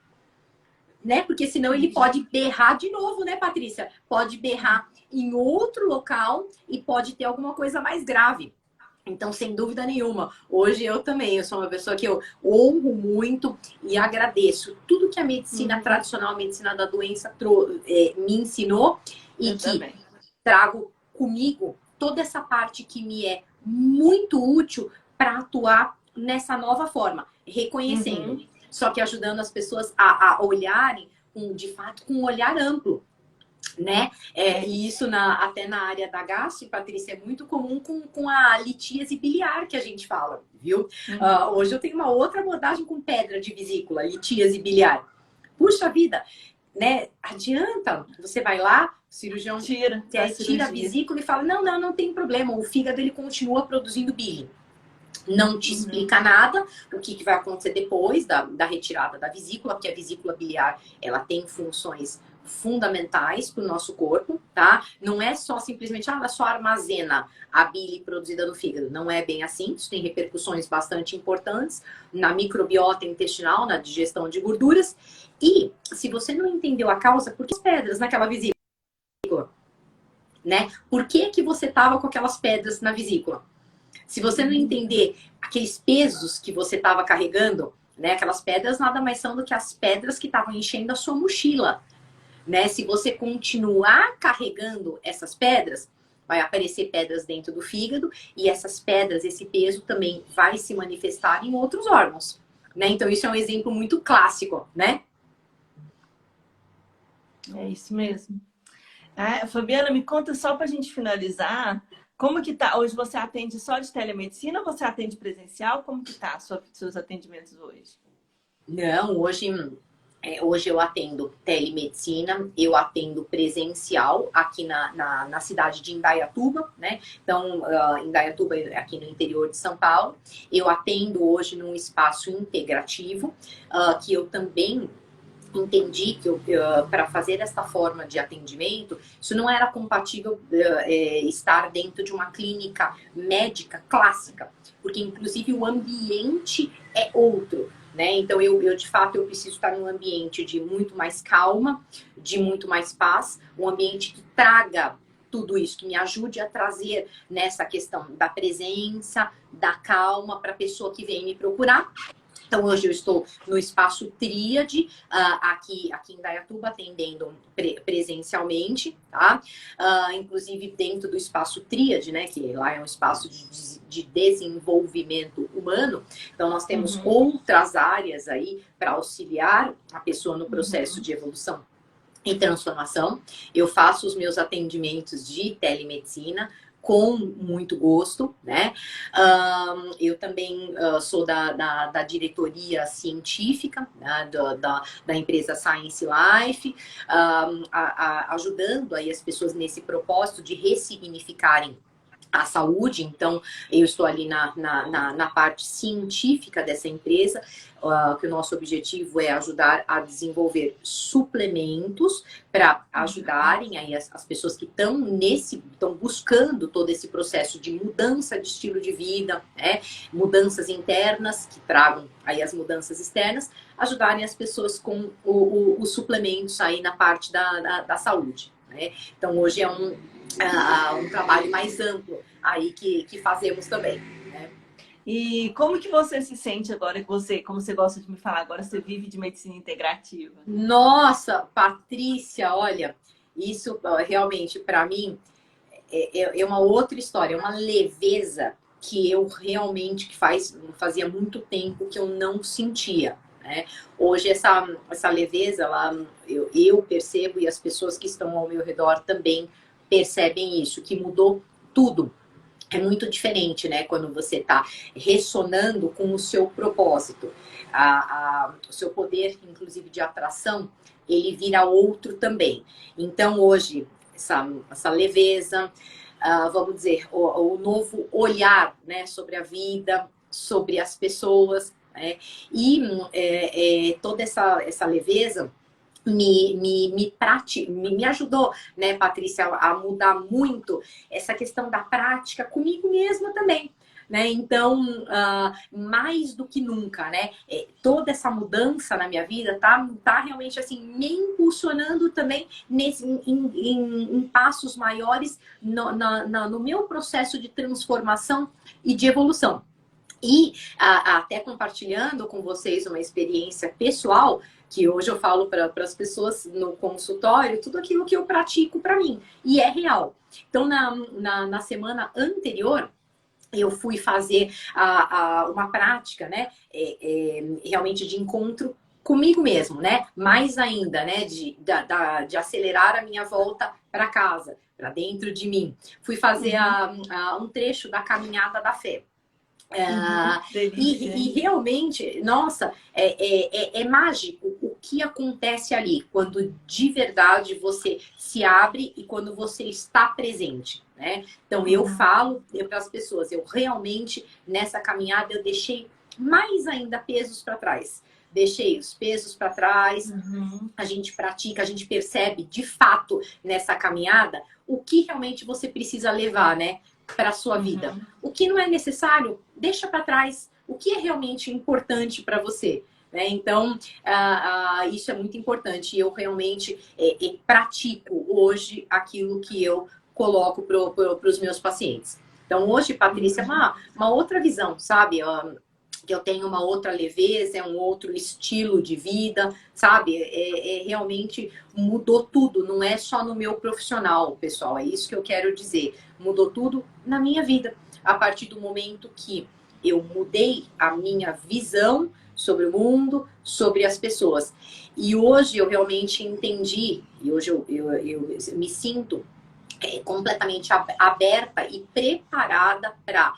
Né? Porque senão ele pode berrar de novo, né, Patrícia? Pode berrar em outro local e pode ter alguma coisa mais grave. Então, sem dúvida nenhuma, hoje eu também, eu sou uma pessoa que eu honro muito e agradeço tudo que a medicina tradicional, a medicina da doença me ensinou e eu que também. trago comigo toda essa parte que me é muito útil para atuar nessa nova forma, reconhecendo, Uhum. só que ajudando as pessoas a olharem de fato com um olhar amplo, né? É E isso. isso até na área da gastro, Patrícia, é muito comum com a litíase biliar que a gente fala, viu? Hoje eu tenho uma outra abordagem com pedra de vesícula, litíase biliar. Puxa vida, né? Adianta, você vai lá, o cirurgião Tira da tira a cirurgia. vesícula e fala, não tem problema, o fígado ele continua produzindo bile. Não te explica nada o que vai acontecer depois da retirada da vesícula, porque a vesícula biliar ela tem funções fundamentais para o nosso corpo, tá? Não é só simplesmente, ela só armazena a bile produzida no fígado. Não é bem assim, isso tem repercussões bastante importantes na microbiota intestinal, na digestão de gorduras. E se você não entendeu a causa, por que as pedras naquela vesícula? Né? Por que você estava com aquelas pedras na vesícula? Se você não entender aqueles pesos que você estava carregando, né? Aquelas pedras nada mais são do que as pedras que estavam enchendo a sua mochila, né? Se você continuar carregando essas pedras, vai aparecer pedras dentro do fígado e essas pedras, esse peso também vai se manifestar em outros órgãos, né? Então isso é um exemplo muito clássico, né? É isso mesmo. Fabiana, me conta só para a gente finalizar, como que tá? Hoje você atende só de telemedicina ou você atende presencial? Como que tá seus atendimentos hoje? Não, hoje eu atendo telemedicina, eu atendo presencial aqui na cidade de Indaiatuba, né? Então, Indaiatuba é aqui no interior de São Paulo. Eu atendo hoje num espaço integrativo, que eu também entendi que para fazer desta forma de atendimento, isso não era compatível estar dentro de uma clínica médica clássica, porque inclusive o ambiente é outro, né? Então eu de fato eu preciso estar num ambiente de muito mais calma, de muito mais paz, um ambiente que traga tudo isso, que me ajude a trazer nessa questão da presença, da calma para a pessoa que vem me procurar. Então, hoje eu estou no espaço Tríade, aqui em Indaiatuba, atendendo presencialmente, tá? Inclusive dentro do espaço Tríade, né? Que lá é um espaço de desenvolvimento humano. Então, nós temos outras áreas aí para auxiliar a pessoa no processo de evolução e transformação. Eu faço os meus atendimentos de telemedicina com muito gosto, né? Eu também sou da diretoria científica, né? da empresa Science Life, ajudando aí as pessoas nesse propósito de ressignificarem a saúde. Então eu estou ali na parte científica dessa empresa, que o nosso objetivo é ajudar a desenvolver suplementos para ajudarem aí as pessoas que estão buscando todo esse processo de mudança de estilo de vida, né? Mudanças internas que tragam aí as mudanças externas, ajudarem as pessoas com os suplementos aí na parte da saúde, né? Então hoje é um trabalho mais amplo aí que fazemos também, né? E como que você se sente agora que você, como você gosta de me falar, agora você vive de medicina integrativa? Nossa, Patrícia, olha, isso realmente para mim é uma outra história, é uma leveza que eu realmente fazia muito tempo que eu não sentia, né? Hoje essa leveza, eu percebo, e as pessoas que estão ao meu redor também percebem isso, que mudou tudo. É muito diferente, né? Quando você está ressonando com o seu propósito. O seu poder, inclusive, de atração, ele vira outro também. Então, hoje, essa leveza, vamos dizer, o novo olhar, né, sobre a vida, sobre as pessoas, né? E toda essa leveza me ajudou, né, Patrícia, a mudar muito essa questão da prática comigo mesma também, né? Então, mais do que nunca, né? Toda essa mudança na minha vida tá realmente assim me impulsionando também em passos maiores no meu processo de transformação e de evolução. E até compartilhando com vocês uma experiência pessoal, que hoje eu falo para as pessoas no consultório, tudo aquilo que eu pratico para mim. E é real. Então, na semana anterior, eu fui fazer uma prática, né? Realmente de encontro comigo mesmo, né? Mais ainda, né? De acelerar a minha volta para casa, para dentro de mim. Fui fazer um trecho da caminhada da fé. E realmente, nossa, é mágico o que acontece ali quando de verdade você se abre e quando você está presente, né? Então eu falo para as pessoas, eu realmente nessa caminhada eu deixei mais ainda pesos para trás. Deixei os pesos para trás, a gente pratica, a gente percebe de fato nessa caminhada o que realmente você precisa levar, né, para a sua vida. O que não é necessário, deixa para trás. O que é realmente importante para você, né? Então, isso é muito importante. E eu realmente pratico hoje aquilo que eu coloco para os meus pacientes. Então, hoje, Patrícia, é uma outra visão, sabe? Que eu tenho uma outra leveza, é um outro estilo de vida, sabe? Realmente mudou tudo, não é só no meu profissional, pessoal, é isso que eu quero dizer. Mudou tudo na minha vida, a partir do momento que eu mudei a minha visão sobre o mundo, sobre as pessoas. E hoje eu realmente entendi, e hoje eu me sinto completamente aberta e preparada para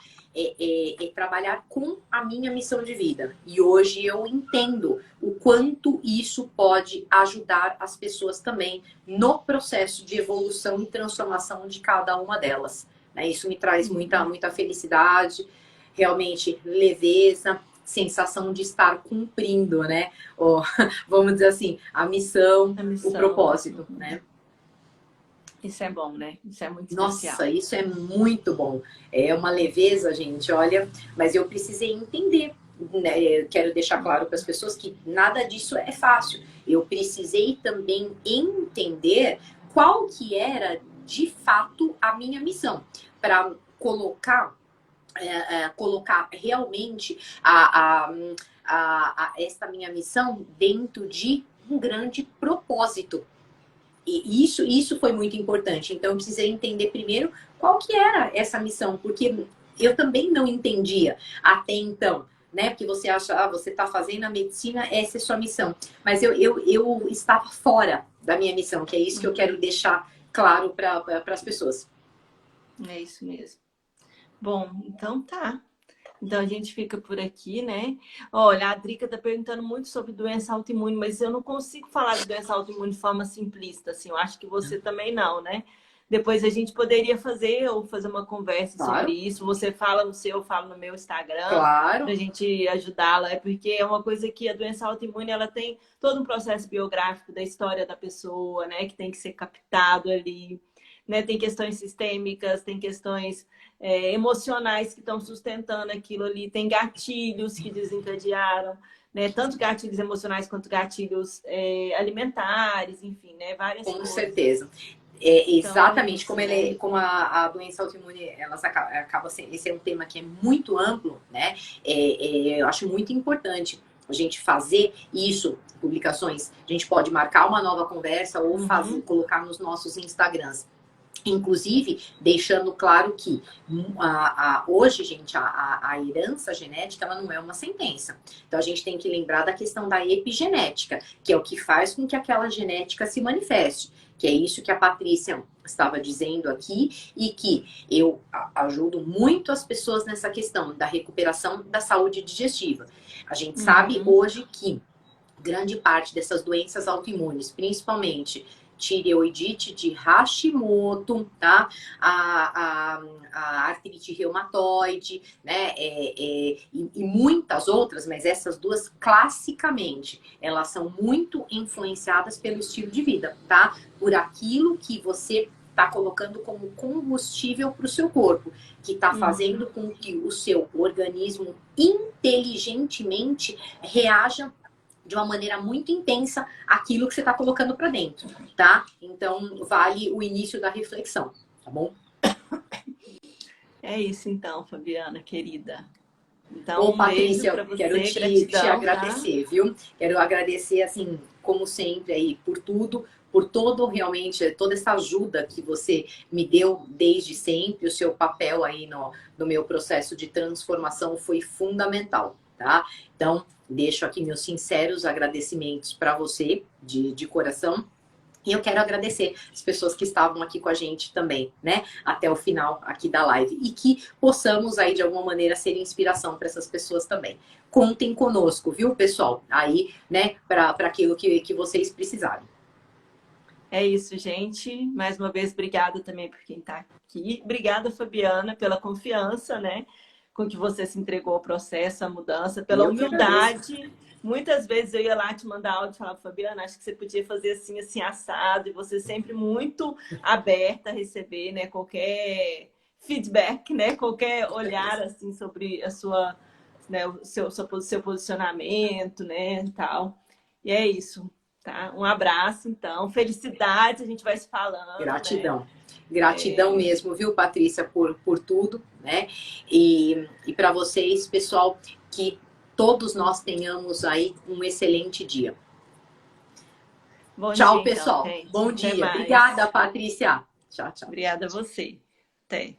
trabalhar com a minha missão de vida. E hoje eu entendo o quanto isso pode ajudar as pessoas também no processo de evolução e transformação de cada uma delas, né? Isso me traz muita felicidade, realmente leveza, sensação de estar cumprindo, né? Ou, vamos dizer assim, a missão, o propósito, né? Isso é bom, né? Isso é muito especial. Nossa, isso é muito bom. É uma leveza, gente, olha, mas eu precisei entender, né? Quero deixar claro para as pessoas que nada disso é fácil. Eu precisei também entender qual que era, de fato, a minha missão, para colocar realmente esta minha missão dentro de um grande propósito. E isso foi muito importante. Então, eu precisei entender primeiro qual que era essa missão, porque eu também não entendia até então, né? Porque você acha, você está fazendo a medicina, essa é a sua missão. Mas eu estava fora da minha missão, que é isso que eu quero deixar claro para as pessoas. É isso mesmo. Bom, então tá. Então a gente fica por aqui, né? Olha, a Drica tá perguntando muito sobre doença autoimune, mas eu não consigo falar de doença autoimune de forma simplista, assim. Eu acho que você também não, né? Depois a gente poderia fazer uma conversa sobre isso. Você fala no seu, eu falo no meu Instagram. Claro. Pra gente ajudá-la. É porque é uma coisa que a doença autoimune, ela tem todo um processo biográfico da história da pessoa, né? Que tem que ser captado ali, né? Tem questões sistêmicas, tem questões emocionais que estão sustentando aquilo ali, tem gatilhos que desencadearam, né? Tanto gatilhos emocionais quanto gatilhos alimentares, enfim, né? Várias coisas. Com certeza. Exatamente, então, como a doença autoimune, elas acaba sendo, esse é um tema que é muito amplo, né? Eu acho muito importante a gente fazer isso, publicações. A gente pode marcar uma nova conversa ou colocar nos nossos Instagrams. Inclusive, deixando claro que hoje, gente, a herança genética, ela não é uma sentença. Então, a gente tem que lembrar da questão da epigenética, que é o que faz com que aquela genética se manifeste. Que é isso que a Patrícia estava dizendo aqui e que eu ajudo muito as pessoas nessa questão da recuperação da saúde digestiva. A gente sabe hoje que grande parte dessas doenças autoimunes, principalmente tireoidite de Hashimoto, tá? A artrite reumatoide, né? E muitas outras, mas essas duas, classicamente, elas são muito influenciadas pelo estilo de vida, tá? Por aquilo que você está colocando como combustível para o seu corpo, que está fazendo com que o seu organismo inteligentemente reaja de uma maneira muito intensa aquilo que você está colocando para dentro, tá? Então, vale o início da reflexão, tá bom? É isso então, Fabiana, querida. Então, Patrícia, você, quero te agradecer, tá? Viu? Quero agradecer, assim, como sempre, aí, por tudo, por realmente, toda essa ajuda que você me deu desde sempre. O seu papel aí no meu processo de transformação foi fundamental, tá? Então, deixo aqui meus sinceros agradecimentos para você, de coração. E eu quero agradecer as pessoas que estavam aqui com a gente também, né? Até o final aqui da live. E que possamos aí, de alguma maneira, ser inspiração para essas pessoas também. Contem conosco, viu, pessoal? Aí, né, para aquilo que vocês precisarem. É isso, gente. Mais uma vez, obrigada também por quem está aqui. Obrigada, Fabiana, pela confiança, né? Com que você se entregou ao processo, à mudança, pela humildade. Muitas vezes eu ia lá te mandar áudio e falava, Fabiana, acho que você podia fazer assim, assim, assado. E você sempre muito aberta a receber, né, qualquer feedback, né, qualquer olhar assim sobre a sua, né, o seu posicionamento, né, e tal. E é isso, tá? Um abraço, então. Felicidades, a gente vai se falando. Gratidão. Né? Gratidão mesmo, viu, Patrícia, por tudo, né? E para vocês, pessoal, que todos nós tenhamos aí um excelente dia. Bom tchau, dia, pessoal. Então, bom dia. Obrigada, Patrícia. Tchau, tchau. Obrigada a você. Até.